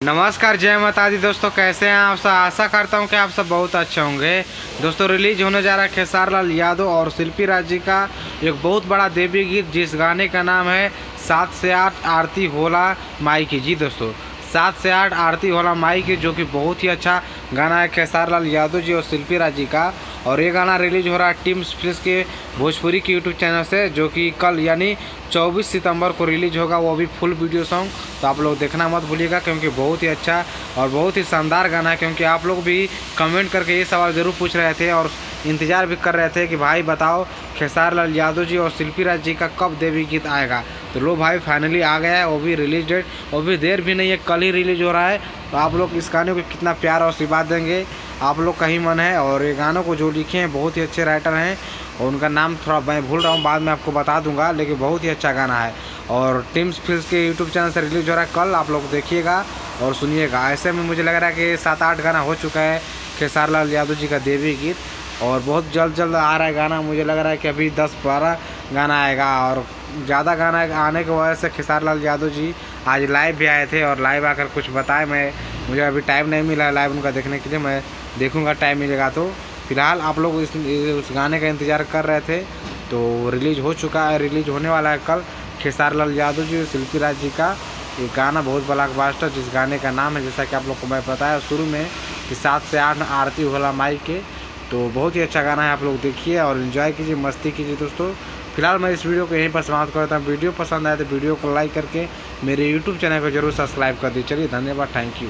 नमस्कार, जय माता दी दोस्तों। कैसे हैं आप सब? आशा करता हूं कि आप सब बहुत अच्छे होंगे। दोस्तों, रिलीज होने जा रहा है खेसार लाल यादव और शिल्पी राज जी का एक बहुत बड़ा देवी गीत, जिस गाने का नाम है 7 से 8 आरती होला माई की। जी दोस्तों, 7 से 8 आरती होला माई की, जो कि बहुत ही अच्छा गाना है खेसार लाल यादव जी और शिल्पी राज जी का। और ये गाना रिलीज हो रहा है टीम्स फिल्म्स के भोजपुरी के यूट्यूब चैनल से, जो कि कल यानी 24 सितंबर को रिलीज होगा, वो भी फुल वीडियो सॉन्ग। तो आप लोग देखना मत भूलिएगा, क्योंकि बहुत ही अच्छा और बहुत ही शानदार गाना है। क्योंकि आप लोग भी कमेंट करके ये सवाल ज़रूर पूछ रहे थे और इंतज़ार भी कर रहे थे कि भाई बताओ खेसार लाल यादव जी और शिल्पी राज जी का कब देवी गीत आएगा। तो लो भाई, फाइनली आ गया है, वो भी रिलीज डेट, वो भी देर भी नहीं है, कल ही रिलीज हो रहा है। तो आप लोग इस गाने को कितना प्यार और आशीर्वाद देंगे, आप लोग का ही मन है। और ये गानों को जो लिखे हैं बहुत ही अच्छे राइटर हैं, और उनका नाम थोड़ा मैं भूल रहा हूँ, बाद में आपको बता दूंगा, लेकिन बहुत ही अच्छा गाना है। और टीम्स फिल्म्स के यूट्यूब चैनल से रिलीज हो रहा है कल, आप लोग देखिएगा और सुनिएगा। ऐसे में मुझे लग रहा है कि 7-8 गाना हो चुका है खेसार लाल यादव जी का देवी गीत, और बहुत जल्द आ रहा है गाना। मुझे लग रहा है कि अभी 10-12 गाना आएगा, और ज़्यादा गाना आने की वजह से खेसार लाल यादव जी आज लाइव भी आए थे और लाइव आकर कुछ बताए। मुझे अभी टाइम नहीं मिला है लाइव उनका देखने के लिए, मैं देखूंगा टाइम मिलेगा तो। फिलहाल आप लोग उस गाने का इंतज़ार कर रहे थे, तो रिलीज़ हो चुका है, रिलीज़ होने वाला है कल खेसार लाल यादव जी और शिल्पी राज जी का ये गाना, बहुत ब्लॉकबस्टर, जिस गाने का नाम है, जैसा कि आप लोग को मैं बताया शुरू में, कि 7 से 8 आरती होला माई के। तो बहुत ही अच्छा गाना है, आप लोग देखिए और इन्जॉय कीजिए, मस्ती कीजिए दोस्तों। फिलहाल मैं इस वीडियो को यहीं पर समाप्त करता हूँ। वीडियो पसंद आए तो वीडियो को लाइक करके मेरे यूट्यूब चैनल को जरूर सब्सक्राइब कर दीजिए। चलिए, धन्यवाद, थैंक यू।